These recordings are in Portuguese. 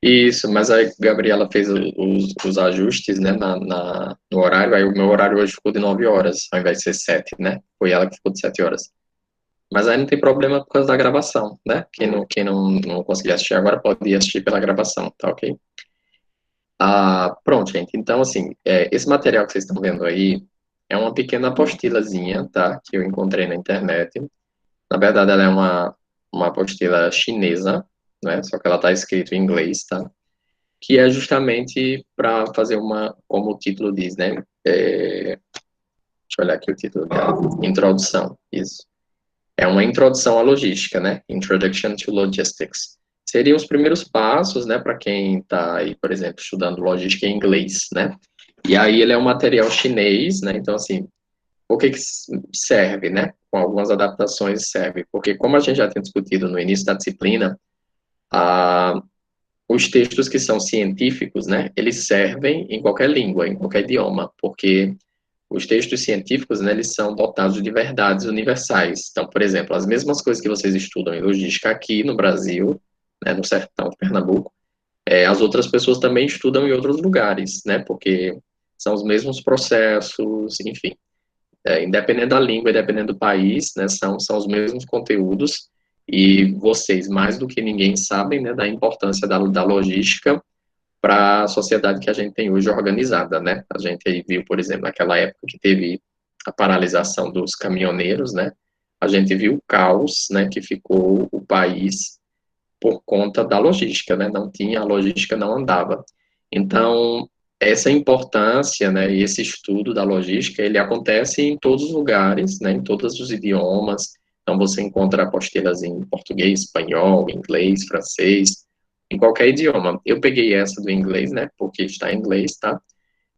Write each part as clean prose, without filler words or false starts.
Isso, mas a Gabriela fez os ajustes, né, no horário, aí o meu horário hoje ficou de 9 horas, ao invés de ser 7, né? Foi ela que ficou de 7 horas. Mas aí não tem problema por causa da gravação, né? Quem não conseguir assistir agora pode ir assistir pela gravação, tá ok? Ah, pronto, gente. Então, assim, esse material que vocês estão vendo aí é uma pequena apostilazinha, tá? Que eu encontrei na internet. Na verdade, ela é uma apostila chinesa, né? Só que ela está escrito em inglês, tá? Que é justamente para fazer como o título diz, né? Deixa eu olhar aqui o título dela. Introdução, isso. É uma introdução à logística, né? Introduction to Logistics. Seriam os primeiros passos, né, para quem está aí, por exemplo, estudando logística em inglês, né? E aí ele é um material chinês, né? Então, assim, o que que serve, né? Com algumas adaptações serve. Porque como a gente já tinha discutido no início da disciplina, a, os textos que são científicos, né? Eles servem em qualquer língua, em qualquer idioma, porque os textos científicos, né, eles são dotados de verdades universais. Então, por exemplo, as mesmas coisas que vocês estudam em logística aqui no Brasil, né, no sertão de Pernambuco, as outras pessoas também estudam em outros lugares, né, porque são os mesmos processos, enfim. Independente da língua, independente do país, né, são os mesmos conteúdos, e vocês, mais do que ninguém, sabem, né, da importância da logística para a sociedade que a gente tem hoje organizada, né? A gente aí viu, por exemplo, naquela época que teve a paralisação dos caminhoneiros, né? A gente viu o caos, né, que ficou o país por conta da logística, né? Não tinha, a logística não andava. Então, essa importância, né, e esse estudo da logística, ele acontece em todos os lugares, né, em todos os idiomas. Então, você encontra apostilas em português, espanhol, inglês, francês, em qualquer idioma. Eu peguei essa do inglês, né, porque está em inglês, tá?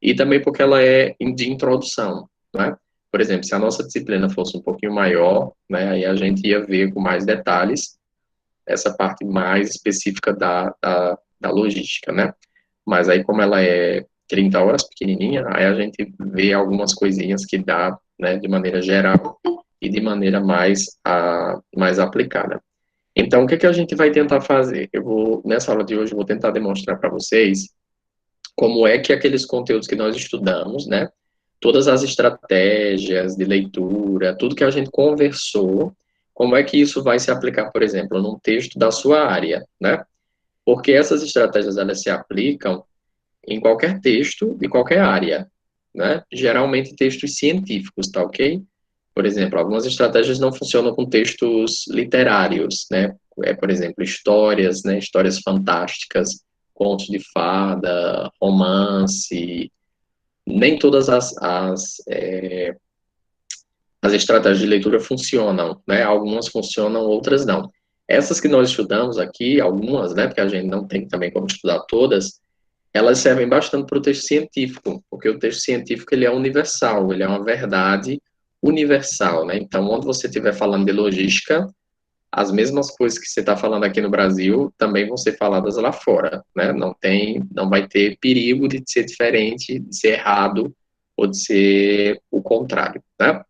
E também porque ela é de introdução, né? Por exemplo, se a nossa disciplina fosse um pouquinho maior, né, aí a gente ia ver com mais detalhes essa parte mais específica da logística, né? Mas aí, como ela é 30 horas pequenininha, aí a gente vê algumas coisinhas que dá, né, de maneira geral e de maneira mais aplicada. Então, o que que a gente vai tentar fazer? Nessa aula de hoje, eu vou tentar demonstrar para vocês como é que aqueles conteúdos que nós estudamos, né, todas as estratégias de leitura, tudo que a gente conversou, como é que isso vai se aplicar, por exemplo, num texto da sua área, né? Porque essas estratégias elas se aplicam em qualquer texto de qualquer área, né? Geralmente textos científicos, tá ok? Por exemplo, algumas estratégias não funcionam com textos literários, né? Por exemplo, histórias, né? Histórias fantásticas, contos de fada, romance. Nem todas as estratégias de leitura funcionam, né? Algumas funcionam, outras não. Essas que nós estudamos aqui, algumas, né? Porque a gente não tem também como estudar todas, elas servem bastante para o texto científico, porque o texto científico ele é universal, ele é uma verdade universal, né? Então, onde você estiver falando de logística, as mesmas coisas que você está falando aqui no Brasil também vão ser faladas lá fora, né? Não vai ter perigo de ser diferente, de ser errado ou de ser o contrário, né?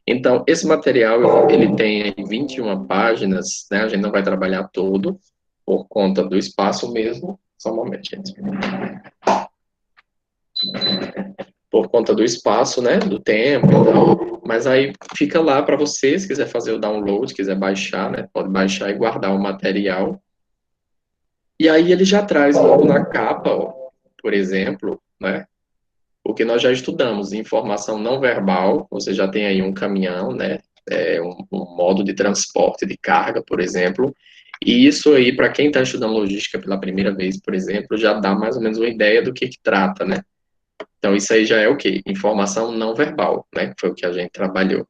Então, esse material, ele tem aí 21 páginas, né? A gente não vai trabalhar todo por conta do espaço mesmo. Só um momento, gente. Por conta do espaço, né, do tempo e tal. Mas aí fica lá para você, se quiser fazer o download, quiser baixar, né, pode baixar e guardar o material. E aí ele já traz logo na capa, ó, por exemplo, né, o que nós já estudamos, informação não verbal, você já tem aí um caminhão, né, um modo de transporte de carga, por exemplo, e isso aí, para quem está estudando logística pela primeira vez, por exemplo, já dá mais ou menos uma ideia do que trata, né? Então, isso aí já é o quê? Informação não verbal, né? Que foi o que a gente trabalhou.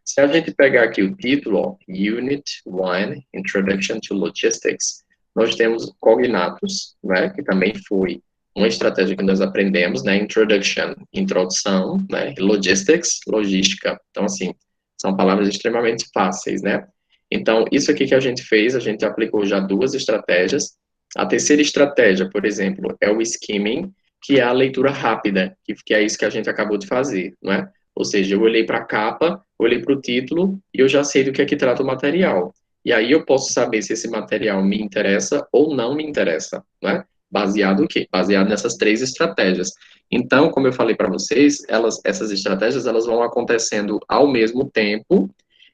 Se a gente pegar aqui o título, ó, Unit 1, Introduction to Logistics, nós temos cognatos, né? Que também foi uma estratégia que nós aprendemos, né? Introduction, introdução, né? Logistics, logística. Então, assim, são palavras extremamente fáceis, né? Então, isso aqui que a gente fez, a gente aplicou já duas estratégias. A terceira estratégia, por exemplo, é o skimming, que é a leitura rápida, que é isso que a gente acabou de fazer, não é? Ou seja, eu olhei para a capa, olhei para o título e eu já sei do que é que trata o material. E aí eu posso saber se esse material me interessa ou não me interessa, né? Baseado em quê? Baseado nessas três estratégias. Então, como eu falei para vocês, essas estratégias elas vão acontecendo ao mesmo tempo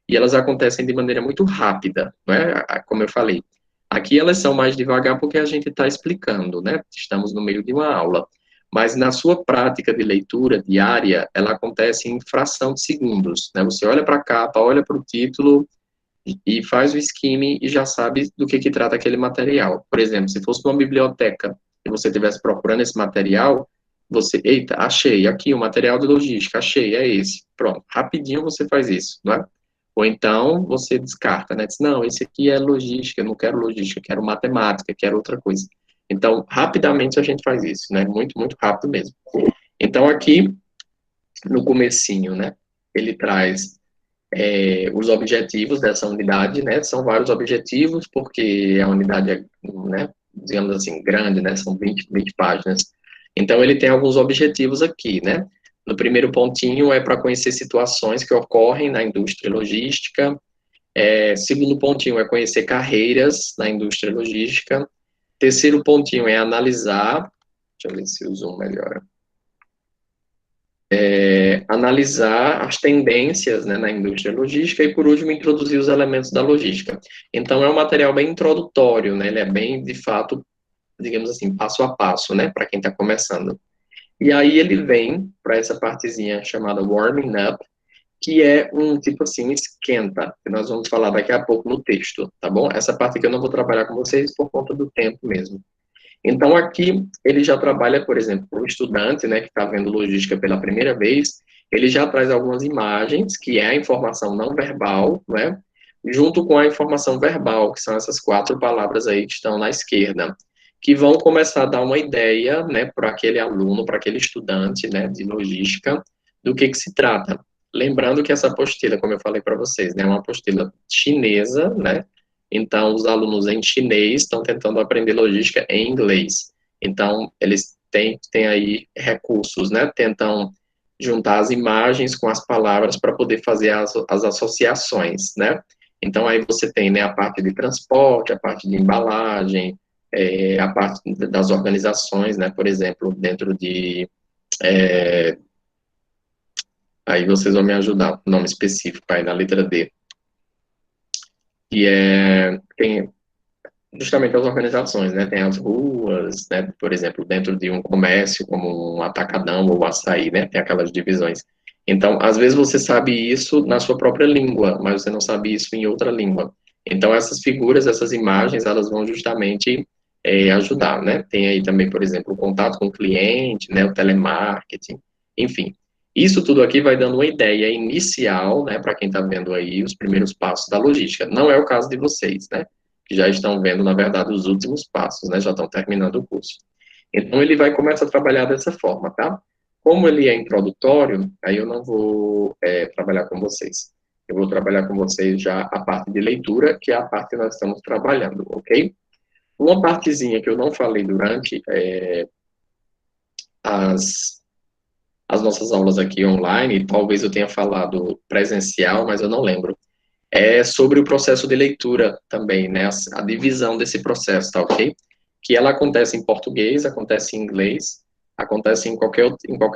e elas acontecem de maneira muito rápida, não é? Como eu falei. Aqui elas são mais devagar porque a gente está explicando, né? Estamos no meio de uma aula. Mas na sua prática de leitura diária, ela acontece em fração de segundos, né? Você olha para a capa, olha para o título e faz o skimming e já sabe do que trata aquele material. Por exemplo, se fosse numa biblioteca e você estivesse procurando esse material, você, eita, achei aqui o material de logística, achei, é esse. Pronto, rapidinho você faz isso, não é? Ou então você descarta, né? Diz, não, esse aqui é logística, eu não quero logística, quero matemática, quero outra coisa. Então, rapidamente a gente faz isso, né? Muito, muito rápido mesmo. Então, aqui, no comecinho, né? Ele traz os objetivos dessa unidade, né? São vários objetivos, porque a unidade é, né? Digamos assim, grande, né? São 20 páginas. Então, ele tem alguns objetivos aqui, né? No primeiro pontinho é para conhecer situações que ocorrem na indústria logística. Segundo pontinho é conhecer carreiras na indústria logística. Terceiro pontinho é analisar, deixa eu ver se o zoom melhora, analisar as tendências, né, na indústria logística e, por último, introduzir os elementos da logística. Então, é um material bem introdutório, né, ele é bem, de fato, digamos assim, passo a passo, né, para quem está começando. E aí ele vem para essa partezinha chamada warming up, que é um tipo assim, esquenta, que nós vamos falar daqui a pouco no texto, tá bom? Essa parte aqui eu não vou trabalhar com vocês por conta do tempo mesmo. Então, aqui, ele já trabalha, por exemplo, para o estudante, né, que está vendo logística pela primeira vez, ele já traz algumas imagens, que é a informação não verbal, né, junto com a informação verbal, que são essas 4 palavras aí que estão na esquerda, que vão começar a dar uma ideia, né, para aquele aluno, para aquele estudante, né, de logística, do que se trata. Lembrando que essa apostila, como eu falei para vocês, né, é uma apostila chinesa, né, então, os alunos em chinês estão tentando aprender logística em inglês. Então, eles têm aí recursos, né? Tentam juntar as imagens com as palavras para poder fazer as associações, né? Então, aí você tem, né, a parte de transporte, a parte de embalagem, a parte das organizações, né? Por exemplo, dentro de... aí vocês vão me ajudar, nome específico aí na letra D. Que tem justamente as organizações, né? Tem as ruas, né? Por exemplo, dentro de um comércio, como um atacadão ou açaí, né? Tem aquelas divisões. Então, às vezes você sabe isso na sua própria língua, mas você não sabe isso em outra língua. Então, essas figuras, essas imagens, elas vão justamente ajudar, né? Tem aí também, por exemplo, o contato com o cliente, né? O telemarketing, enfim. Isso tudo aqui vai dando uma ideia inicial, né? Para quem está vendo aí os primeiros passos da logística. Não é o caso de vocês, né? Que já estão vendo, na verdade, os últimos passos, né? Já estão terminando o curso. Então, ele vai começar a trabalhar dessa forma, tá? Como ele é introdutório, aí eu não vou trabalhar com vocês. Eu vou trabalhar com vocês já a parte de leitura, que é a parte que nós estamos trabalhando, ok? Uma partezinha que eu não falei durante as, as nossas aulas aqui online, talvez eu tenha falado presencial, mas eu não lembro, é sobre o processo de leitura também, né? A divisão desse processo, tá ok? Que ela acontece em português, acontece em inglês, acontece em qualquer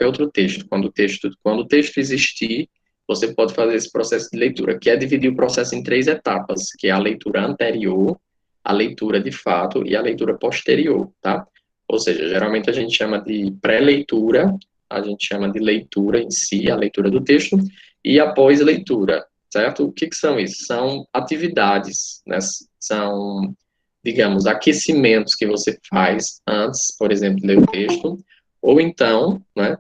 outro texto. Quando o texto existir, você pode fazer esse processo de leitura, que é dividir o processo em 3 etapas, que é a leitura anterior, a leitura de fato e a leitura posterior, tá? Ou seja, geralmente a gente chama de pré-leitura, a gente chama de leitura em si, a leitura do texto, e a pós-leitura, certo? O que são isso? São atividades, né? São, digamos, aquecimentos que você faz antes, por exemplo, de ler o texto, ou então, né,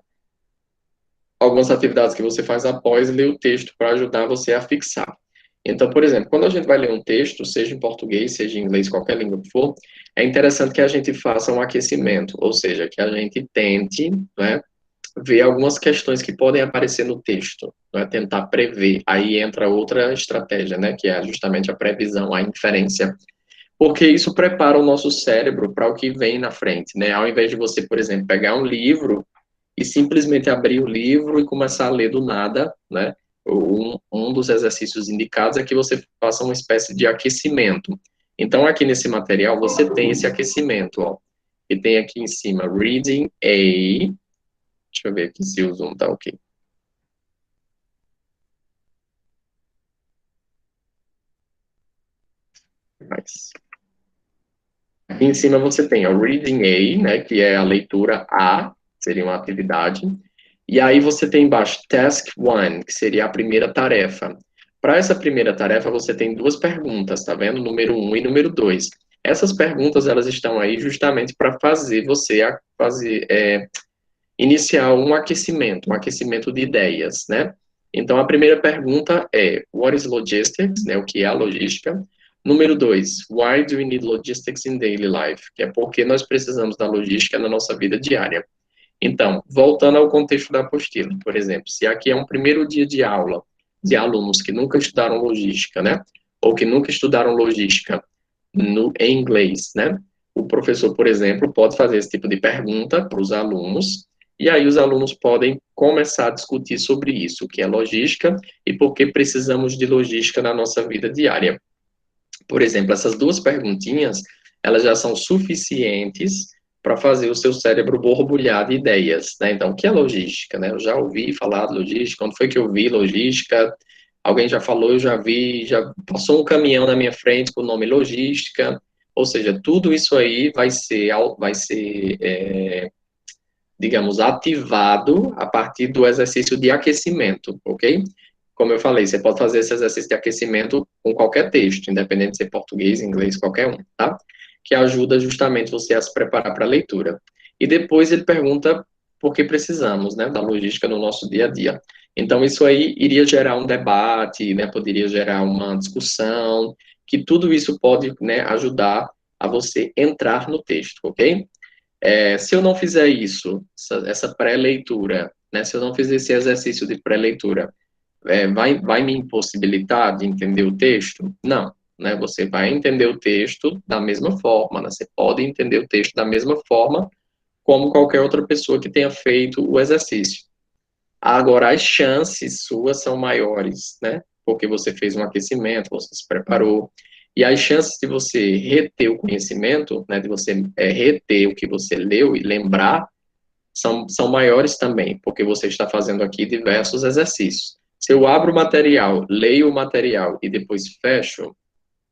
algumas atividades que você faz após ler o texto para ajudar você a fixar. Então, por exemplo, quando a gente vai ler um texto, seja em português, seja em inglês, qualquer língua que for, é interessante que a gente faça um aquecimento, ou seja, que a gente tente, né, ver algumas questões que podem aparecer no texto, né, tentar prever. Aí entra outra estratégia, né, que é justamente a previsão, a inferência, porque isso prepara o nosso cérebro para o que vem na frente, né? Ao invés de você, por exemplo, pegar um livro e simplesmente abrir o livro e começar a ler do nada, né? Um dos exercícios indicados é que você faça uma espécie de aquecimento. Então, aqui nesse material, você tem esse aquecimento, ó. que tem aqui em cima, reading a, deixa eu ver aqui se o zoom tá ok. Mas, aqui em cima você tem o reading a, né, que é a leitura A, seria uma atividade, e aí você tem embaixo task 1, que seria a primeira tarefa. Para essa primeira tarefa você tem duas perguntas, tá vendo? Número 1 e número 2. Essas perguntas, elas estão aí justamente para fazer você iniciar um aquecimento de ideias, né? Então, a primeira pergunta é, what is logistics, né? O que é a logística? Número 2, why do we need logistics in daily life? Que é porque nós precisamos da logística na nossa vida diária. Então, voltando ao contexto da apostila, por exemplo, se aqui é um primeiro dia de aula de alunos que nunca estudaram logística, né? Ou que nunca estudaram logística em inglês, né? O professor, por exemplo, pode fazer esse tipo de pergunta para os alunos, e aí os alunos podem começar a discutir sobre isso, o que é logística e por que precisamos de logística na nossa vida diária. Por exemplo, essas duas perguntinhas, elas já são suficientes para fazer o seu cérebro borbulhar de ideias, né? Então, o que é logística, né? Eu já ouvi falar de logística, quando foi que eu vi logística? Alguém já falou, eu já vi, já passou um caminhão na minha frente com o nome logística, ou seja, tudo isso aí vai ser, digamos, ativado a partir do exercício de aquecimento, ok? Como eu falei, você pode fazer esse exercício de aquecimento com qualquer texto, independente de ser português, inglês, qualquer um, tá? Que ajuda justamente você a se preparar para a leitura. E depois ele pergunta por que precisamos, né, da logística no nosso dia a dia. Então, isso aí iria gerar um debate, né, poderia gerar uma discussão, que tudo isso pode, né, ajudar a você entrar no texto, ok? Se eu não fizer isso, essa pré-leitura, né, se eu não fizer esse exercício de pré-leitura, vai me impossibilitar de entender o texto? Não, né? Você vai entender o texto da mesma forma, né? Você pode entender o texto da mesma forma como qualquer outra pessoa que tenha feito o exercício. Agora, as chances suas são maiores, né? Porque você fez um aquecimento, você se preparou. E as chances de você reter o conhecimento, né? De você reter o que você leu e lembrar, são maiores também, porque você está fazendo aqui diversos exercícios. Se eu abro o material, leio o material e depois fecho,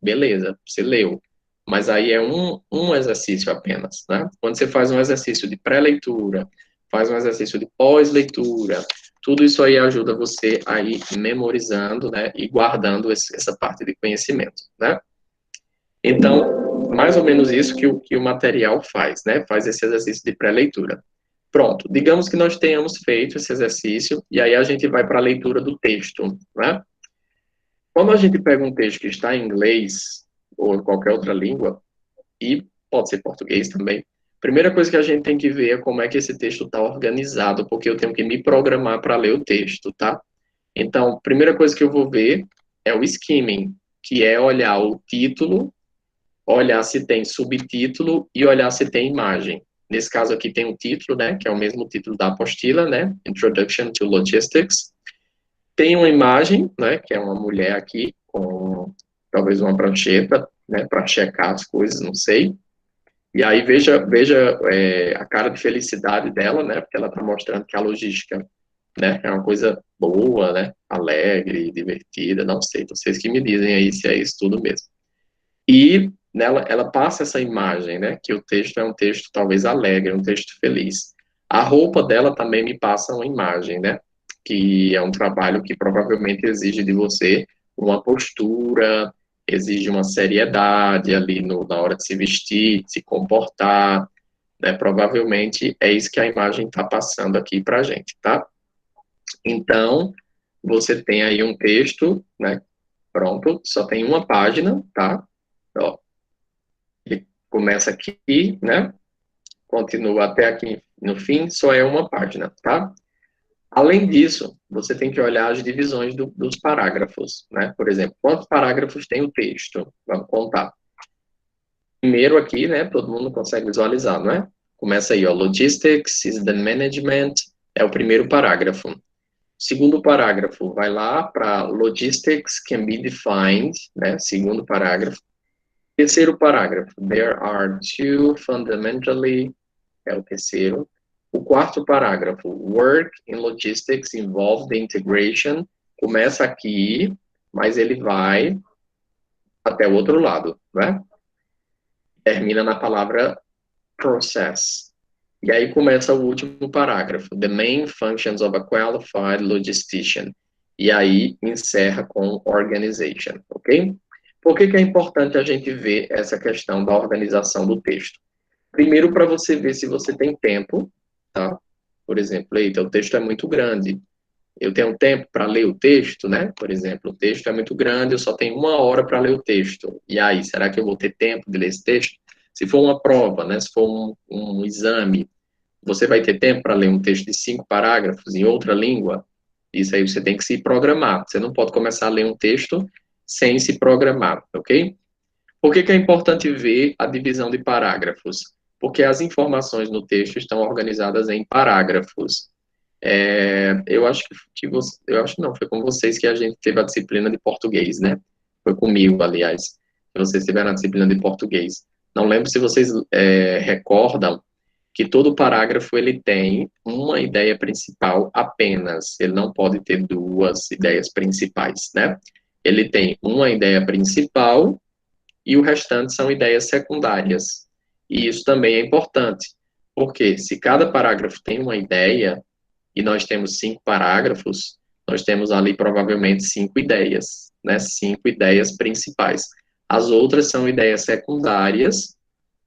beleza, você leu. Mas aí é um exercício apenas, né? Quando você faz um exercício de pré-leitura, faz um exercício de pós-leitura, tudo isso aí ajuda você a ir memorizando, né? E guardando essa parte de conhecimento, né? Então, mais ou menos isso que o material faz, né? Faz esse exercício de pré-leitura. Pronto, digamos que nós tenhamos feito esse exercício e aí a gente vai para a leitura do texto, né? Quando a gente pega um texto que está em inglês ou em qualquer outra língua, e pode ser português também, a primeira coisa que a gente tem que ver é como é que esse texto está organizado, porque eu tenho que me programar para ler o texto, tá? Então, a primeira coisa que eu vou ver é o skimming, que é olhar o título, olhar se tem subtítulo e olhar se tem imagem. Nesse caso aqui tem um título, né, que é o mesmo título da apostila, né, Introduction to Logistics. Tem uma imagem, né, que é uma mulher aqui com talvez uma prancheta, né, para checar as coisas, não sei. E aí veja a cara de felicidade dela, né, porque ela está mostrando que a logística, né, é uma coisa boa, né, alegre, divertida, não sei, vocês que me dizem aí se é isso tudo mesmo. E nela, ela passa essa imagem, né, que o texto é um texto talvez alegre, um texto feliz. A roupa dela também me passa uma imagem, né, que é um trabalho que provavelmente exige de você uma postura, exige uma seriedade ali na hora de se vestir, de se comportar, né, provavelmente é isso que a imagem está passando aqui para a gente, tá? Então, você tem aí um texto, né, pronto, só tem uma página, tá? Ó, ele começa aqui, né? Continua até aqui no fim, só é uma página, tá? Além disso, você tem que olhar as divisões dos parágrafos, né? Por exemplo, quantos parágrafos tem o texto? Vamos contar. Primeiro aqui, né? Todo mundo consegue visualizar, não é? Começa aí, ó. Logistics is the management, é o primeiro parágrafo. Segundo parágrafo, vai lá para Logistics can be defined, né? Segundo parágrafo. Terceiro parágrafo. There are two fundamentally... É o terceiro. O quarto parágrafo. Work in logistics involves the integration. Começa aqui, mas ele vai até o outro lado, né? Termina na palavra process. E aí começa o último parágrafo. The main functions of a qualified logistician. E aí encerra com organization, ok? Por que é importante a gente ver essa questão da organização do texto? Primeiro, para você ver se você tem tempo, tá? Por exemplo, eita, o texto é muito grande. Eu tenho tempo para ler o texto, né? Por exemplo, o texto é muito grande, eu só tenho 1 hora para ler o texto. E aí, será que eu vou ter tempo de ler esse texto? Se for uma prova, né? Se for um exame, você vai ter tempo para ler um texto de 5 parágrafos em outra língua? Isso aí você tem que se programar. Você não pode começar a ler um texto sem se programar, ok? Por que é importante ver a divisão de parágrafos? Porque as informações no texto estão organizadas em parágrafos. Eu acho que você, eu acho não, foi com vocês que a gente teve a disciplina de português, né? Foi comigo, aliás, que vocês tiveram a disciplina de português. Não lembro se vocês recordam que todo parágrafo ele tem uma ideia principal apenas. Ele não pode ter duas ideias principais, né? Ele tem uma ideia principal e o restante são ideias secundárias. E isso também é importante, porque se cada parágrafo tem uma ideia, e nós temos 5 parágrafos, nós temos ali provavelmente 5 ideias, né? 5 ideias principais. As outras são ideias secundárias,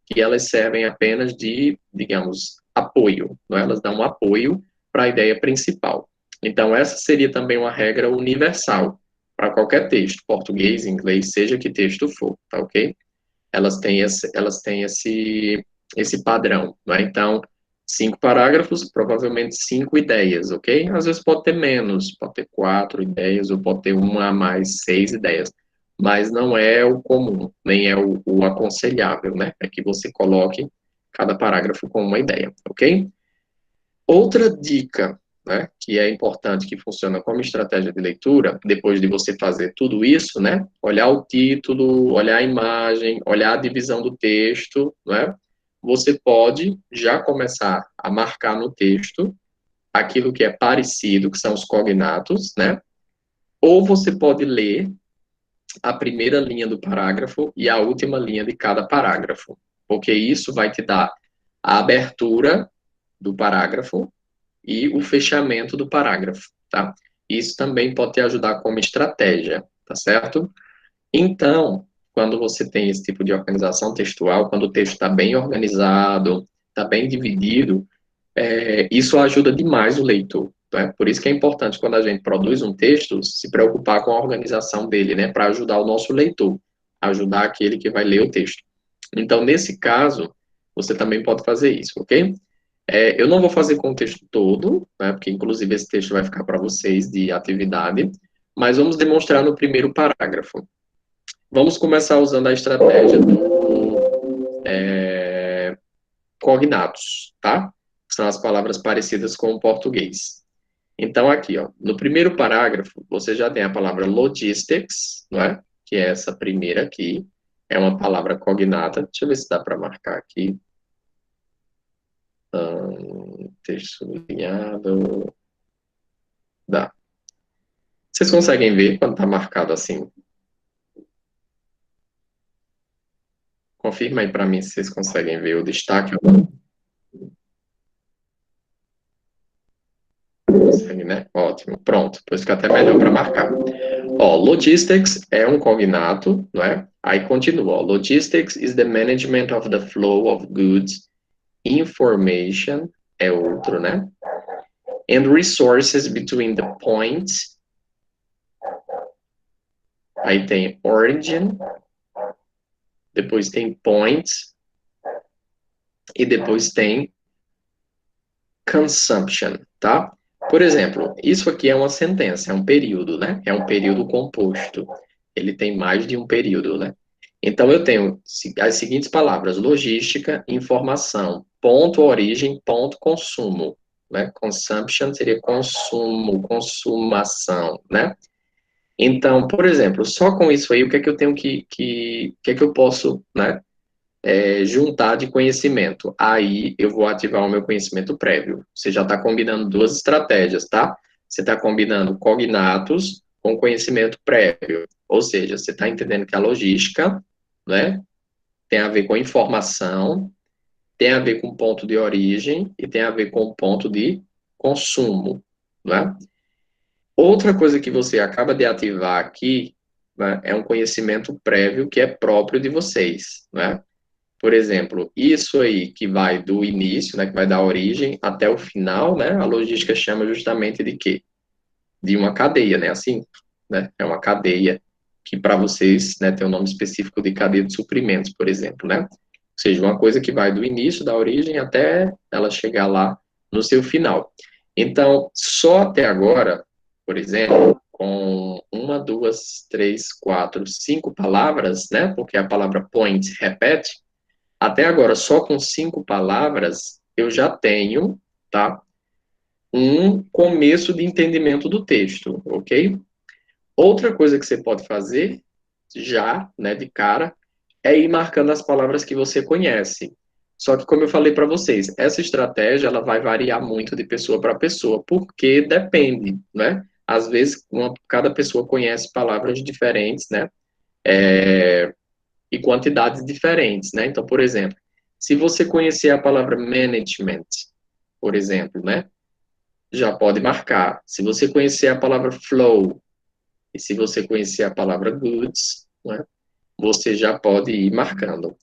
que elas servem apenas de, digamos, apoio, não é? Elas dão um apoio para a ideia principal. Então, essa seria também uma regra universal para qualquer texto, português, inglês, seja que texto for, tá ok? Elas têm esse padrão, não é? Então, 5 parágrafos, provavelmente 5 ideias, ok? Às vezes pode ter menos, pode ter 4 ideias, ou pode ter uma a mais, 6 ideias, mas não é o comum, nem é o aconselhável, né? É que você coloque cada parágrafo com uma ideia, ok? Outra dica, né, que é importante, que funciona como estratégia de leitura, depois de você fazer tudo isso, né, olhar o título, olhar a imagem, olhar a divisão do texto, né, você pode já começar a marcar no texto aquilo que é parecido, que são os cognatos, né, ou você pode ler a primeira linha do parágrafo e a última linha de cada parágrafo, porque isso vai te dar a abertura do parágrafo e o fechamento do parágrafo, tá? Isso também pode te ajudar como estratégia, tá certo? Então, quando você tem esse tipo de organização textual, quando o texto está bem organizado, está bem dividido, isso ajuda demais o leitor. Tá? Por isso que é importante, quando a gente produz um texto, se preocupar com a organização dele, né? Para ajudar o nosso leitor, ajudar aquele que vai ler o texto. Então, nesse caso, você também pode fazer isso, ok? Eu não vou fazer com o texto todo, né, porque inclusive esse texto vai ficar para vocês de atividade, mas vamos demonstrar no primeiro parágrafo. Vamos começar usando a estratégia do cognatos, tá? São as palavras parecidas com o português. Então, aqui, ó, no primeiro parágrafo, você já tem a palavra logistics, não é? Que é essa primeira aqui. É uma palavra cognata. Deixa eu ver se dá para marcar aqui. Texto sublinhado. Dá. Vocês conseguem ver quando está marcado assim? Confirma aí para mim se vocês conseguem ver o destaque ou não. Consegue, né? Ótimo. Pronto. Depois fica até melhor para marcar. Ó, logistics é um cognato, não é? Aí continua. Ó, logistics is the management of the flow of goods. Information é outro, né? And resources between the points. Aí tem origin. Depois tem points. E depois tem consumption, tá? Por exemplo, isso aqui é uma sentença, é um período, né? É um período composto. Ele tem mais de um período, né? Então, eu tenho as seguintes palavras: logística, informação, ponto origem, ponto consumo, né? Consumption seria consumo, consumação, né? Então, por exemplo, só com isso aí, o que é que eu tenho que é que eu posso, né, juntar de conhecimento? Aí eu vou ativar o meu conhecimento prévio. Você já está combinando duas estratégias, tá? Você está combinando cognatos com conhecimento prévio. Ou seja, você está entendendo que a logística, né, tem a ver com informação, tem a ver com ponto de origem e tem a ver com ponto de consumo, né? Outra coisa que você acaba de ativar aqui, né, é um conhecimento prévio que é próprio de vocês, né? Por exemplo, isso aí que vai do início, né, que vai da origem até o final, né? A logística chama justamente de quê? De uma cadeia, né? Assim, né? É uma cadeia que para vocês, né, tem um nome específico de cadeia de suprimentos, por exemplo, né? Ou seja, uma coisa que vai do início da origem até ela chegar lá no seu final. Então, só até agora, por exemplo, com uma, duas, três, quatro, cinco palavras, né? Porque a palavra point repete. Até agora, só com cinco palavras, eu já tenho, tá? Um começo de entendimento do texto, ok? Outra coisa que você pode fazer, já, né, de cara, é ir marcando as palavras que você conhece. Só que, como eu falei para vocês, essa estratégia ela vai variar muito de pessoa para pessoa, porque depende, né? Às vezes, cada pessoa conhece palavras diferentes, né? E quantidades diferentes, né? Então, por exemplo, se você conhecer a palavra management, por exemplo, né? Já pode marcar. Se você conhecer a palavra flow, e se você conhecer a palavra goods, né, você já pode ir marcando.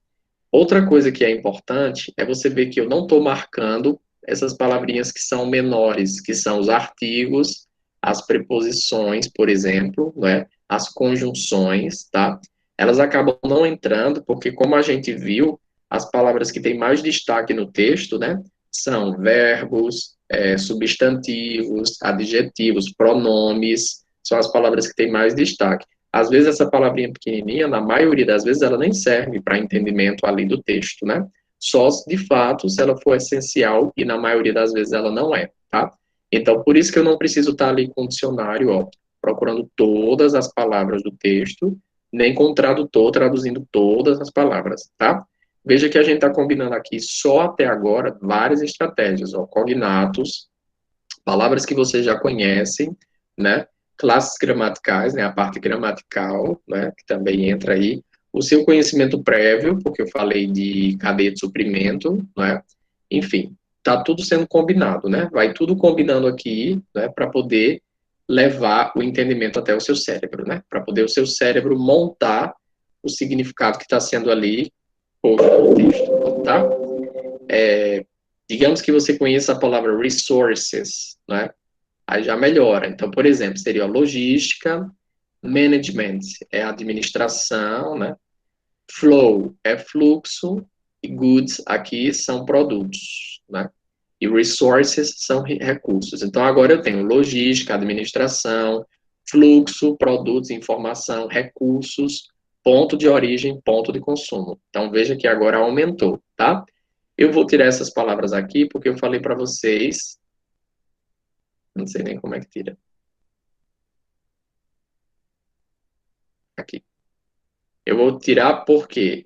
Outra coisa que é importante é você ver que eu não estou marcando essas palavrinhas que são menores, que são os artigos, as preposições, por exemplo, né, as conjunções, tá? Elas acabam não entrando, porque como a gente viu, as palavras que têm mais destaque no texto, né, são verbos, substantivos, adjetivos, pronomes, são as palavras que têm mais destaque. Às vezes essa palavrinha pequenininha, na maioria das vezes, ela nem serve para entendimento ali do texto, né? Só de fato se ela for essencial e na maioria das vezes ela não é, tá? Então, por isso que eu não preciso estar ali com o dicionário, ó, procurando todas as palavras do texto, nem com o tradutor traduzindo todas as palavras, tá? Veja que a gente está combinando aqui só até agora várias estratégias, ó, cognatos, palavras que você já conhece, né? Classes gramaticais, né? A parte gramatical, né? Que também entra aí. O seu conhecimento prévio, porque eu falei de cadeia de suprimento, né? Enfim, tá tudo sendo combinado, né? Vai tudo combinando aqui, né? Para poder levar o entendimento até o seu cérebro, né? Para poder o seu cérebro montar o significado que está sendo ali posto no texto, tá? Digamos que você conheça a palavra resources, né? Aí já melhora. Então, por exemplo, seria logística, management é administração, né? Flow é fluxo e goods aqui são produtos, né? E resources são recursos. Então, agora eu tenho logística, administração, fluxo, produtos, informação, recursos, ponto de origem, ponto de consumo. Então, veja que agora aumentou, tá? Eu vou tirar essas palavras aqui porque eu falei para vocês, não sei nem como é que tira. Aqui. Eu vou tirar porque,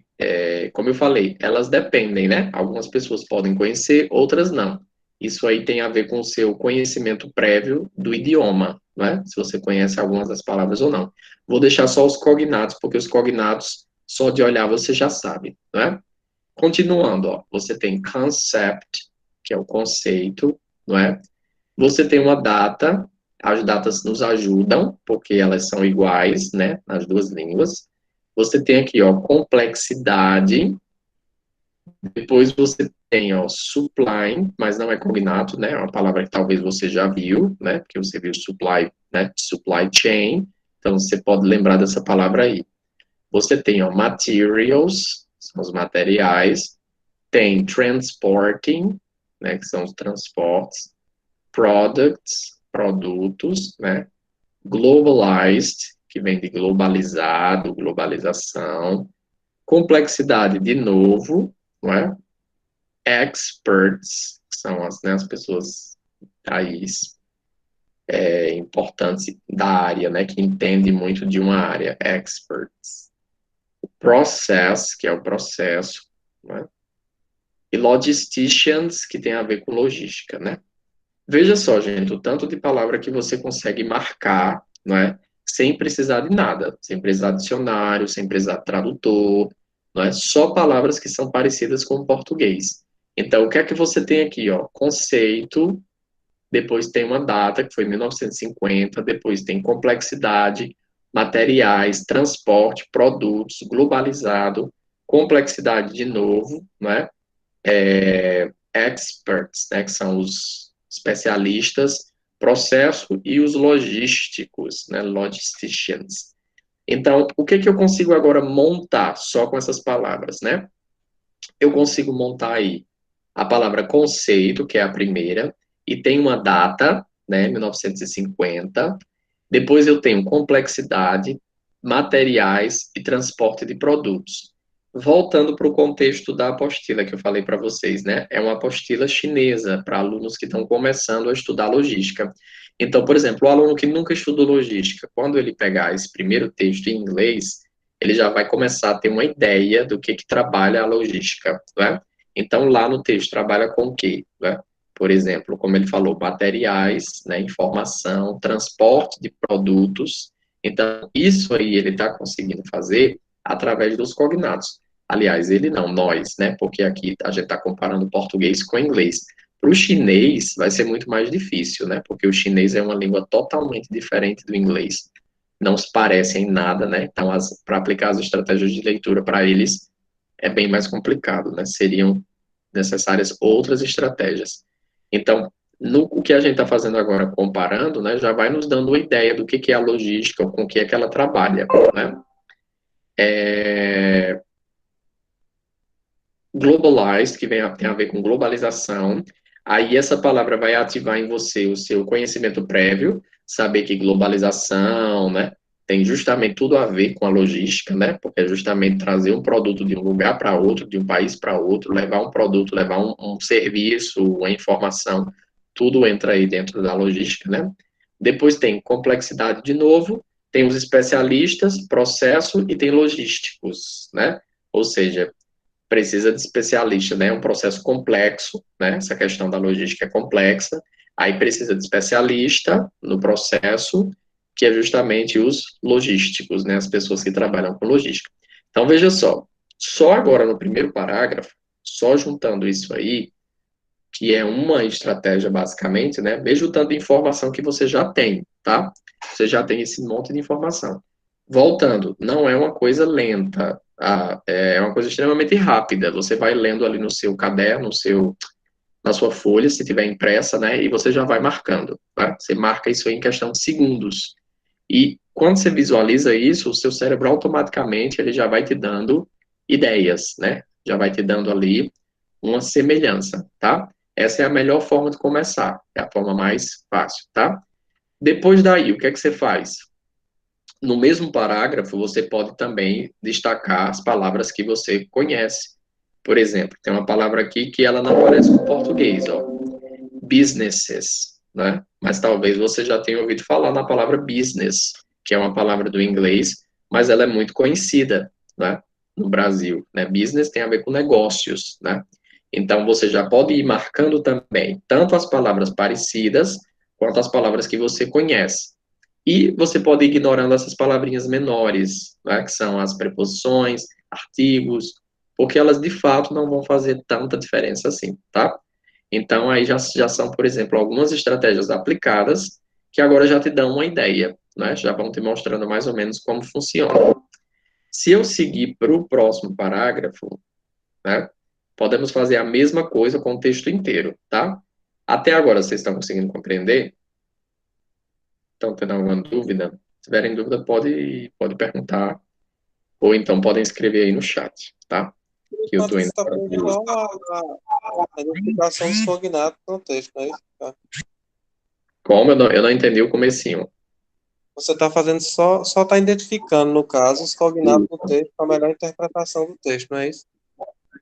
como eu falei, elas dependem, né? Algumas pessoas podem conhecer, outras não. Isso aí tem a ver com o seu conhecimento prévio do idioma, né? Se você conhece algumas das palavras ou não. Vou deixar só os cognatos, porque os cognatos, só de olhar você já sabe, né? Continuando, ó, você tem concept, que é o conceito, não é? Você tem uma data, as datas nos ajudam, porque elas são iguais, né, nas duas línguas. Você tem aqui, ó, complexidade. Depois você tem, ó, supply, mas não é cognato, né? É uma palavra que talvez você já viu, né? Porque você viu supply, né? Supply chain. Então você pode lembrar dessa palavra aí. Você tem, ó, materials, são os materiais. Tem transporting, né? Que são os transportes. Products, produtos, né? Globalized, que vem de globalizado, globalização. Complexidade, de novo, não é? Experts, que são as, né, as pessoas aí importantes da área, né, que entende muito de uma área, experts. Process, que é o processo, né, e logisticians, que tem a ver com logística, né. Veja só, gente, o tanto de palavra que você consegue marcar, né, sem precisar de nada, sem precisar de dicionário, sem precisar de tradutor, não é? Só palavras que são parecidas com o português. Então, o que é que você tem aqui, ó? Conceito, depois tem uma data, que foi 1950, depois tem complexidade, materiais, transporte, produtos, globalizado, complexidade de novo, né? Experts, né, que são os especialistas, processo e os logísticos, né, logisticians. Então, o que que eu consigo agora montar só com essas palavras, né? Eu consigo montar aí a palavra conceito, que é a primeira, e tem uma data, né, 1950. Depois eu tenho complexidade, materiais e transporte de produtos. Voltando para o contexto da apostila que eu falei para vocês, né? É uma apostila chinesa para alunos que estão começando a estudar logística. Então, por exemplo, o aluno que nunca estudou logística, quando ele pegar esse primeiro texto em inglês, ele já vai começar a ter uma ideia do que trabalha a logística, né? Então, lá no texto, trabalha com o quê, né? Por exemplo, como ele falou, materiais, né, informação, transporte de produtos. Então, isso aí ele está conseguindo fazer através dos cognatos. Aliás, ele não, nós, né? Porque aqui a gente está comparando português com inglês. Para o chinês vai ser muito mais difícil, né? Porque o chinês é uma língua totalmente diferente do inglês. Não se parece em nada, né? Então, para aplicar as estratégias de leitura para eles é bem mais complicado, né? Seriam necessárias outras estratégias. Então, o que a gente está fazendo agora, comparando, né, já vai nos dando uma ideia do que é a logística, com o que é que ela trabalha, né? Globalized, que tem a ver com globalização, aí essa palavra vai ativar em você o seu conhecimento prévio, saber que globalização, né, tem justamente tudo a ver com a logística, né, porque é justamente trazer um produto de um lugar para outro, de um país para outro, levar um produto, levar um serviço, uma informação, tudo entra aí dentro da logística, né. Depois tem complexidade de novo, tem os especialistas, processo e tem logísticos, né, ou seja, precisa de especialista, né? É um processo complexo, né? Essa questão da logística é complexa. Aí precisa de especialista no processo, que é justamente os logísticos, né? As pessoas que trabalham com logística. Então, veja só agora no primeiro parágrafo, só juntando isso aí, que é uma estratégia basicamente, né? Veja o tanto de informação que você já tem, tá? Você já tem esse monte de informação. Voltando, não é uma coisa lenta, é uma coisa extremamente rápida. Você vai lendo ali no seu caderno, na sua folha, se tiver impressa, né? E você já vai marcando, tá? Você marca isso aí em questão de segundos. E quando você visualiza isso, o seu cérebro automaticamente ele já vai te dando ideias, né? Já vai te dando ali uma semelhança, tá? Essa é a melhor forma de começar, é a forma mais fácil, tá? Depois daí, o que é que você faz? No mesmo parágrafo, você pode também destacar as palavras que você conhece. Por exemplo, tem uma palavra aqui que ela não aparece no português, ó, businesses, né? Mas talvez você já tenha ouvido falar na palavra business, que é uma palavra do inglês, mas ela é muito conhecida, né? No Brasil, né? Business tem a ver com negócios, né? Então você já pode ir marcando também tanto as palavras parecidas quanto as palavras que você conhece. E você pode ir ignorando essas palavrinhas menores, né, que são as preposições, artigos, porque elas de fato não vão fazer tanta diferença assim, tá? Então, aí já são, por exemplo, algumas estratégias aplicadas que agora já te dão uma ideia, né? Já vão te mostrando mais ou menos como funciona. Se eu seguir para o próximo parágrafo, né? Podemos fazer a mesma coisa com o texto inteiro, tá? Até agora, vocês estão conseguindo compreender? Estão tendo alguma dúvida? Se tiverem dúvida, pode perguntar, ou então podem escrever aí no chat, tá? Que eu Enquanto estou indo você está para fazendo só a identificação dos cognatos no texto, não é isso? Tá. como eu não entendi o comecinho. Você está fazendo só está identificando, no caso, os cognatos do texto para a melhor interpretação do texto, não é isso?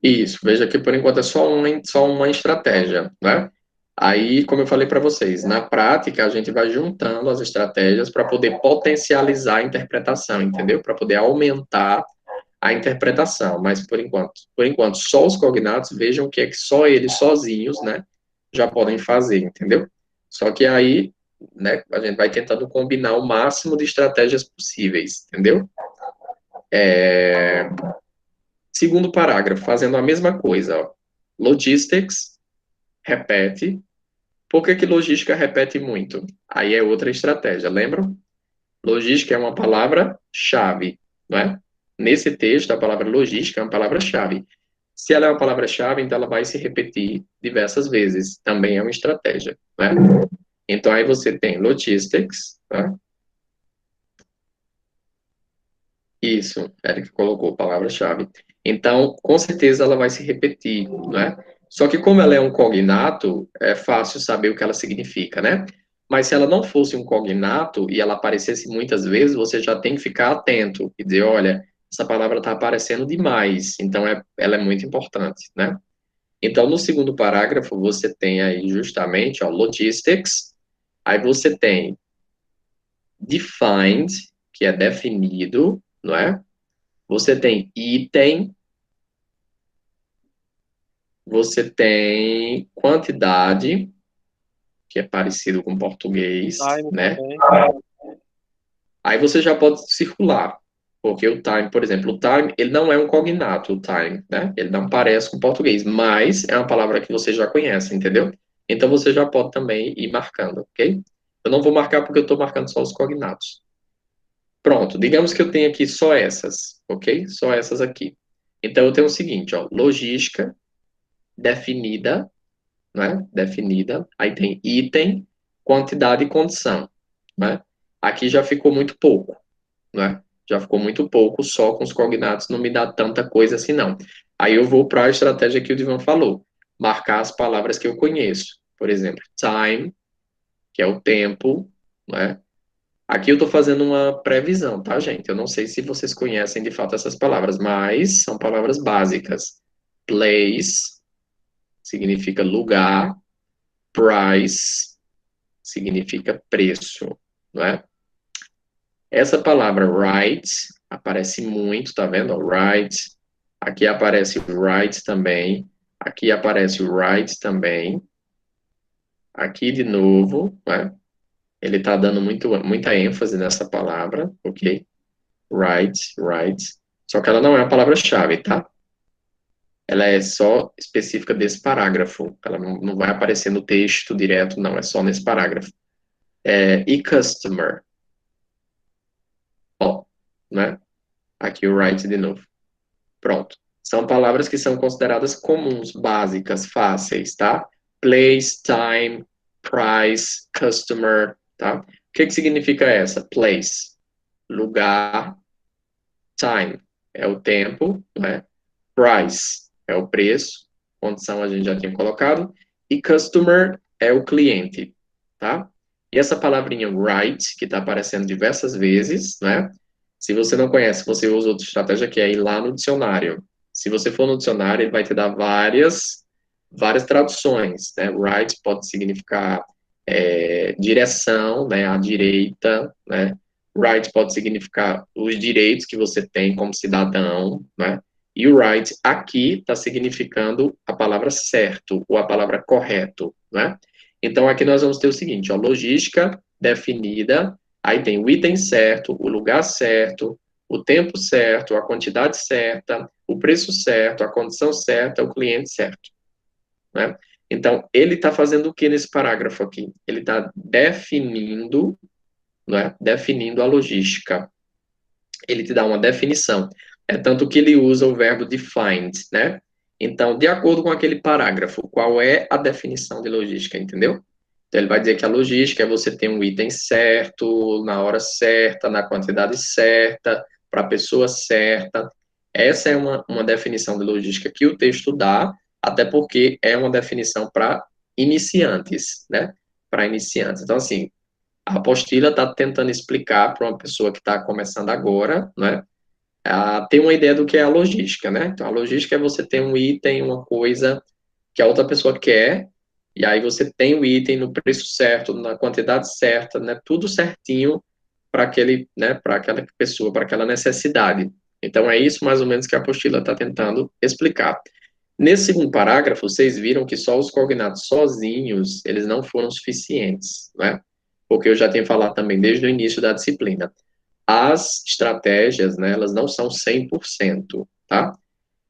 Isso, veja que por enquanto é só uma estratégia, né? Aí, como eu falei para vocês, na prática a gente vai juntando as estratégias para poder potencializar a interpretação, entendeu? Para poder aumentar a interpretação, mas por enquanto, só os cognatos vejam que é que só eles sozinhos, né, já podem fazer, entendeu? Só que aí, né, a gente vai tentando combinar o máximo de estratégias possíveis, entendeu? Segundo parágrafo, fazendo a mesma coisa, ó. Logistics, repete. Por que que logística repete muito? Aí é outra estratégia, lembram? Logística é uma palavra-chave, não é? Nesse texto, a palavra logística é uma palavra-chave. Se ela é uma palavra-chave, então ela vai se repetir diversas vezes. Também é uma estratégia, né? Então, aí você tem logistics, tá? Isso, Eric colocou palavra-chave. Então, com certeza ela vai se repetir, né? Só que como ela é um cognato, é fácil saber o que ela significa, né? Mas se ela não fosse um cognato e ela aparecesse muitas vezes, você já tem que ficar atento e dizer, olha, essa palavra está aparecendo demais, então ela é muito importante, né? Então, no segundo parágrafo, você tem aí justamente, ó, logistics, aí você tem defined, que é definido, não é? Você tem item, você tem quantidade, que é parecido com português, Time né? também. Aí você já pode circular, porque o time, por exemplo, o time, ele não é um cognato, o time, né? Ele não parece com português, mas é uma palavra que você já conhece, entendeu? Então você já pode também ir marcando, ok? Eu não vou marcar porque eu estou marcando só os cognatos. Pronto, digamos que eu tenho aqui só essas, ok? Só essas aqui. Então eu tenho o seguinte, ó, logística definida, né? Definida. Aí tem item, quantidade e condição, né? Aqui já ficou muito pouco, né? Já ficou muito pouco, só com os cognatos não me dá tanta coisa assim, não. Aí eu vou para a estratégia que o Divan falou, marcar as palavras que eu conheço. Por exemplo, time, que é o tempo, né? Aqui eu estou fazendo uma previsão, tá, gente? Eu não sei se vocês conhecem de fato essas palavras, mas são palavras básicas. Place significa lugar, price significa preço, não é? Essa palavra right aparece muito, tá vendo? Right. Aqui aparece right também. Aqui aparece right também. Aqui de novo, né? Ele está dando muita ênfase nessa palavra, ok? Right, right. Só que ela não é a palavra-chave, tá? Ela é só específica desse parágrafo. Ela não vai aparecer no texto direto, não. É só nesse parágrafo. E customer, ó, né? Aqui o right de novo. Pronto. São palavras que são consideradas comuns, básicas, fáceis, tá? Place, time, price, customer, tá? O que que significa essa? Place, lugar, time, é o tempo, né? Price, é o preço, condição a gente já tinha colocado, e customer é o cliente, tá? E essa palavrinha right, que está aparecendo diversas vezes, né? Se você não conhece, você usa outra estratégia que é ir lá no dicionário. Se você for no dicionário, ele vai te dar várias traduções, né? Right pode significar direção, né? À direita, né? Right pode significar os direitos que você tem como cidadão, né? E o right aqui está significando a palavra certo ou a palavra correto, né? Então aqui nós vamos ter o seguinte, ó, logística definida, aí tem o item certo, o lugar certo, o tempo certo, a quantidade certa, o preço certo, a condição certa, o cliente certo, né? Então ele está fazendo o que nesse parágrafo aqui? Ele está definindo, né? Definindo a logística. Ele te dá uma definição. É tanto que ele usa o verbo defined, né? Então, de acordo com aquele parágrafo, qual é a definição de logística, entendeu? Então, ele vai dizer que a logística é você ter um item certo, na hora certa, na quantidade certa, para a pessoa certa. Essa é uma definição de logística que o texto dá, até porque é uma definição para iniciantes, né? Para iniciantes. Então, assim, a apostila está tentando explicar para uma pessoa que está começando agora, né? A ter uma ideia do que é a logística, né? Então, a logística é você ter um item, uma coisa que a outra pessoa quer, E aí você tem o item no preço certo, na quantidade certa, né? Tudo certinho para aquele, né? Para aquela pessoa, para aquela necessidade. Então é isso mais ou menos que a apostila está tentando explicar. Nesse segundo parágrafo, vocês viram que só os cognatos sozinhos, eles não foram suficientes, né? Porque eu já tenho falado também desde o início da disciplina. As estratégias, né, elas não são 100%, tá?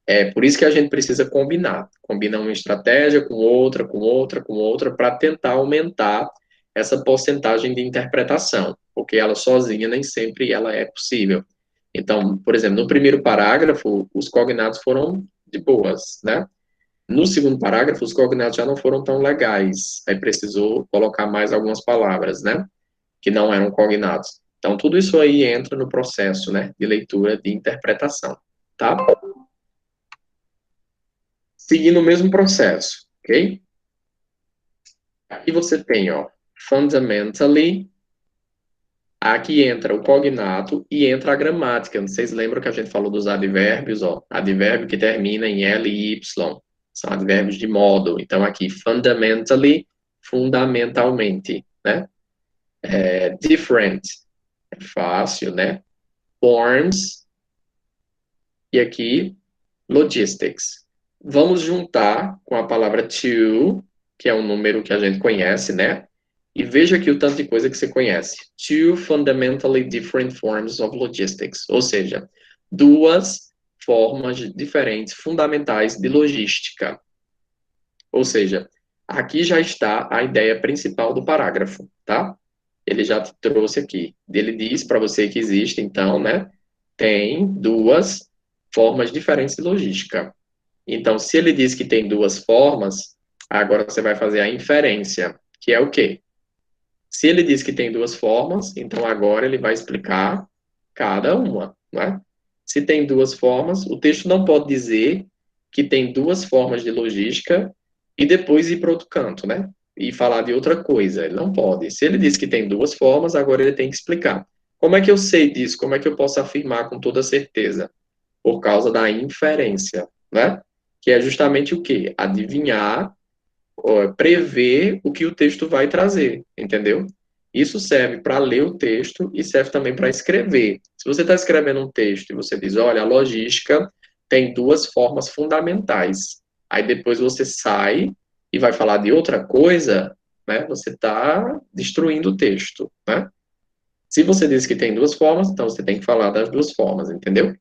É por isso que a gente precisa combinar. Combina uma estratégia com outra, com outra, com outra, para tentar aumentar essa porcentagem de interpretação, porque ela sozinha nem sempre ela é possível. Então, por exemplo, no primeiro parágrafo, os cognatos foram de boas, né? No segundo parágrafo, os cognatos já não foram tão legais. Aí precisou colocar mais algumas palavras, né? Que não eram cognatos. Então, tudo isso aí entra no processo, né? De leitura, de interpretação, tá? Seguindo o mesmo processo, ok? Aqui você tem, ó, fundamentally, aqui entra o cognato e entra a gramática. Vocês lembram que a gente falou dos advérbios, ó, advérbio que termina em L e Y, são advérbios de modo. Então, aqui, fundamentally, fundamentalmente, né? Different, é fácil, né? Forms, e aqui, logistics. Vamos juntar com a palavra to, que é um número que a gente conhece, né? E veja aqui o tanto de coisa que você conhece. Two fundamentally different forms of logistics. Ou seja, duas formas diferentes, fundamentais de logística. Ou seja, aqui já está a ideia principal do parágrafo, tá? Ele já te trouxe aqui. Ele diz para você que existe, então, né? Tem duas formas diferentes de logística. Então, se ele diz que tem duas formas, agora você vai fazer a inferência, que é o quê? Se ele diz que tem duas formas, então agora ele vai explicar cada uma, né? Se tem duas formas, o texto não pode dizer que tem duas formas de logística e depois ir para outro canto, né? E falar de outra coisa. Ele não pode. Se ele diz que tem duas formas, agora ele tem que explicar. Como é que eu sei disso? Como é que eu posso afirmar com toda certeza? Por causa da inferência, né? Que é justamente o quê? Adivinhar, prever o que o texto vai trazer, entendeu? Isso serve para ler o texto e serve também para escrever. Se você está escrevendo um texto e você diz, olha, a logística tem duas formas fundamentais. Aí depois você sai e vai falar de outra coisa, né? Você está destruindo o texto, né? Se você diz que tem duas formas, então você tem que falar das duas formas, entendeu?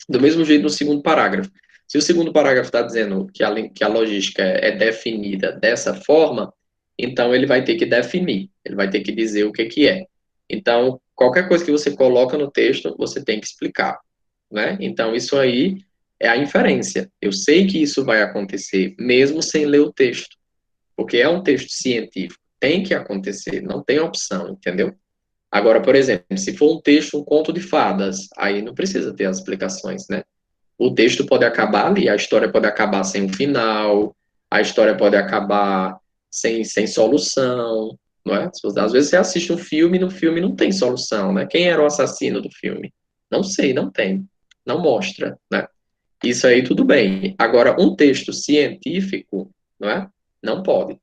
Do mesmo jeito no segundo parágrafo. Se o segundo parágrafo está dizendo que a logística é definida dessa forma, então ele vai ter que definir, ele vai ter que dizer o que é. Então, qualquer coisa que você coloca no texto, você tem que explicar, né? Então, isso aí é a inferência. Eu sei que isso vai acontecer, mesmo sem ler o texto, porque é um texto científico, tem que acontecer, não tem opção, entendeu? Agora, por exemplo, se for um texto, um conto de fadas, aí não precisa ter as explicações, né? O texto pode acabar ali, a história pode acabar sem um final, a história pode acabar sem solução, não é? Às vezes você assiste um filme e no filme não tem solução, né? Quem era o assassino do filme? Não sei, não tem. Não mostra, né? Isso aí tudo bem. Agora, um texto científico, não é? Não pode.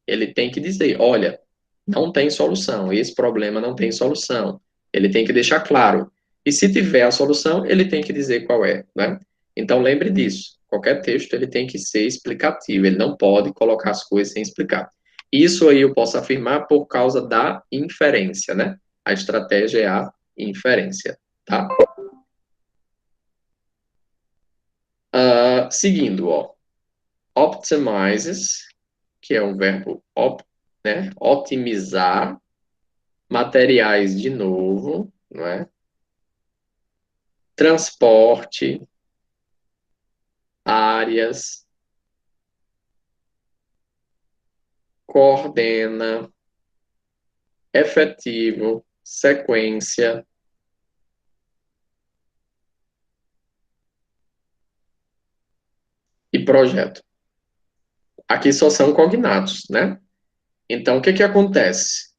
Ele tem que dizer, olha, não tem solução, esse problema não tem solução. Ele tem que deixar claro. E se tiver a solução, ele tem que dizer qual é, né? Então lembre disso. Qualquer texto ele tem que ser explicativo, ele não pode colocar as coisas sem explicar. Isso aí eu posso afirmar por causa da inferência, né? A estratégia é a inferência, tá? Seguindo, ó, optimizes, que é um verbo né? Otimizar, materiais de novo, não é? Transporte, áreas, coordena, efetivo, sequência e projeto. Aqui só são cognatos, né? Então, o que que acontece?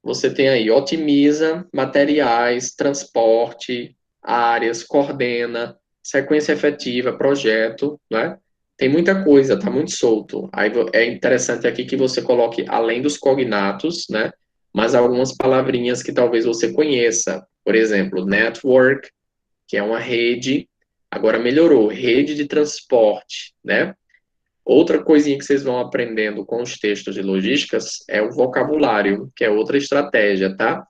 Você tem aí, otimiza, materiais, transporte, áreas, coordena, sequência efetiva, projeto, né? tem muita coisa, tá muito solto. Aí é interessante aqui que você coloque, além dos cognatos, né, mas algumas palavrinhas que talvez você conheça. Por exemplo, network, que é uma rede, agora melhorou, rede de transporte, né? Outra coisinha que vocês vão aprendendo com os textos de logísticas é o vocabulário, que é outra estratégia, tá?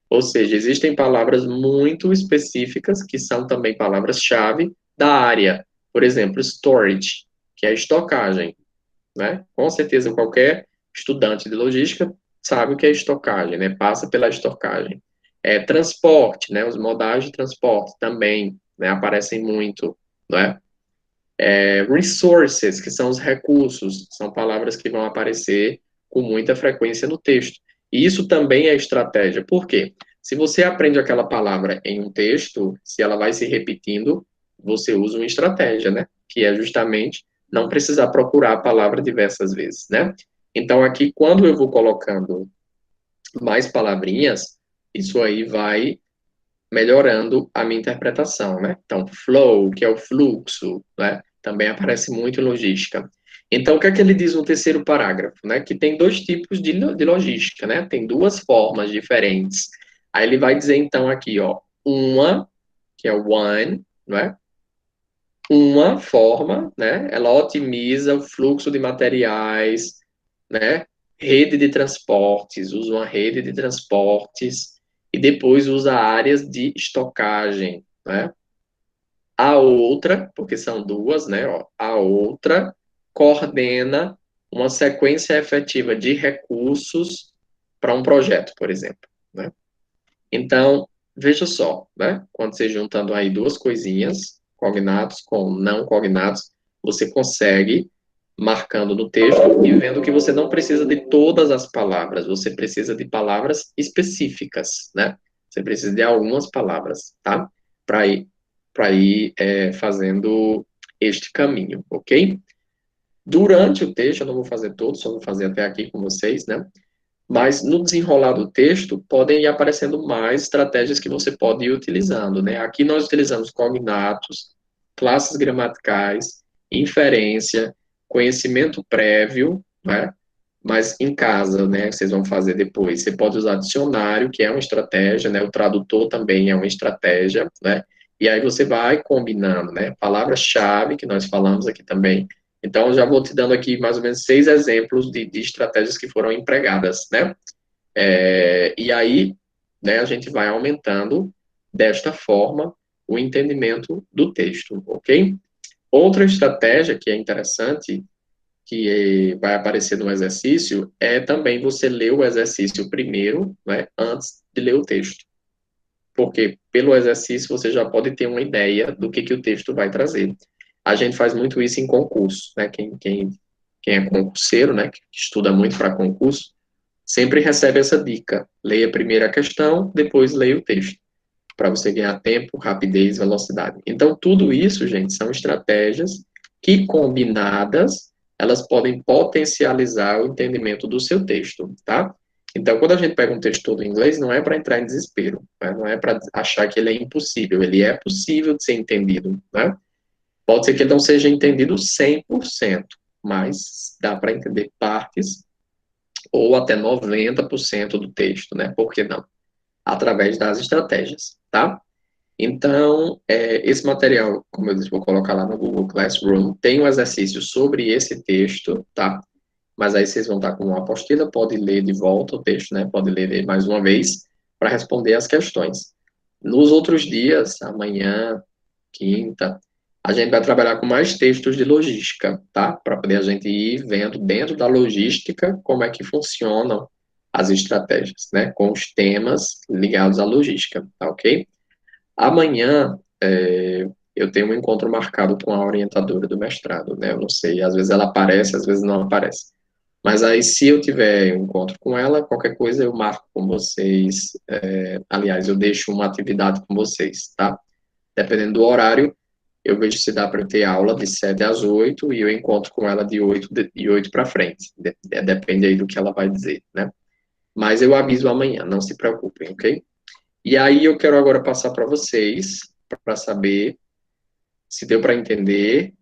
Ou seja, existem palavras muito específicas, que são também palavras-chave da área. Por exemplo, storage, que é estocagem, né? Com certeza qualquer estudante de logística sabe o que é estocagem, né? Passa pela estocagem. Transporte, né? Os modais de transporte também, né? Aparecem muito, né? Resources, que são os recursos, são palavras que vão aparecer com muita frequência no texto. E isso também é estratégia. Por quê? Se você aprende aquela palavra em um texto, se ela vai se repetindo, você usa uma estratégia, né? Que é justamente não precisar procurar a palavra diversas vezes, né? Então, aqui, quando eu vou colocando mais palavrinhas, isso aí vai melhorando a minha interpretação, né? Então, flow, que é o fluxo, né? Também aparece muito em logística. Então, o que é que ele diz no terceiro parágrafo, né? Que tem dois tipos de logística, né? Tem duas formas diferentes. Aí ele vai dizer, então, aqui, ó, uma, que é o one, né? Uma forma, né? Ela otimiza o fluxo de materiais, né? Rede de transportes, usa uma rede de transportes e depois usa áreas de estocagem, né? A outra, porque são duas, né? Ó, a outra coordena uma sequência efetiva de recursos para um projeto, por exemplo, né? Então, veja só, né? Quando você juntando aí duas coisinhas, cognatos com não cognatos, você consegue marcando no texto e vendo que você não precisa de todas as palavras, você precisa de palavras específicas, né? Você precisa de algumas palavras, tá? Para ir, fazendo este caminho, ok? Durante o texto, eu não vou fazer todo, só vou fazer até aqui com vocês, né? Mas no desenrolar do texto, podem ir aparecendo mais estratégias que você pode ir utilizando, né? Aqui nós utilizamos cognatos, classes gramaticais, inferência, conhecimento prévio, né? Mas em casa, né, vocês vão fazer depois. Você pode usar dicionário, que é uma estratégia, né? O tradutor também é uma estratégia, né? E aí você vai combinando, né? Palavras-chave, que nós falamos aqui também. Então, eu já vou te dando aqui mais ou menos 6 exemplos de estratégias que foram empregadas, né? E aí, né, a gente vai aumentando desta forma o entendimento do texto, ok? Outra estratégia que é interessante, que vai aparecer no exercício, é também você ler o exercício primeiro, né, antes de ler o texto. Porque pelo exercício você já pode ter uma ideia do que o texto vai trazer. A gente faz muito isso em concurso, né? Quem é concurseiro, né, que estuda muito para concurso, sempre recebe essa dica. Leia primeiro a questão, depois leia o texto, para você ganhar tempo, rapidez, velocidade. Então, tudo isso, gente, são estratégias que, combinadas, elas podem potencializar o entendimento do seu texto, tá? Então, quando a gente pega um texto todo em inglês, não é para entrar em desespero, né? Não é para achar que ele é impossível, ele é possível de ser entendido, né? Pode ser que ele não seja entendido 100%, mas dá para entender partes ou até 90% do texto, né? Por que não? Através das estratégias, tá? Então, esse material, como eu disse, vou colocar lá no Google Classroom, tem um exercício sobre esse texto, tá? Mas aí vocês vão estar com uma apostila, pode ler de volta o texto, né? Pode ler mais uma vez para responder as questões. Nos outros dias, amanhã, quinta, a gente vai trabalhar com mais textos de logística, tá? Para poder a gente ir vendo dentro da logística como é que funcionam as estratégias, né? Com os temas ligados à logística, tá ok? Amanhã, eu tenho um encontro marcado com a orientadora do mestrado, né? Eu não sei, às vezes ela aparece, às vezes não aparece. Mas aí, se eu tiver um encontro com ela, qualquer coisa eu marco com vocês. Aliás, eu deixo uma atividade com vocês, tá? Dependendo do horário, eu vejo se dá para ter aula de 7 às 8 e eu encontro com ela de 8 para frente. Depende aí do que ela vai dizer, né? Mas eu aviso amanhã, não se preocupem, ok? E aí eu quero agora passar para vocês, para saber se deu para entender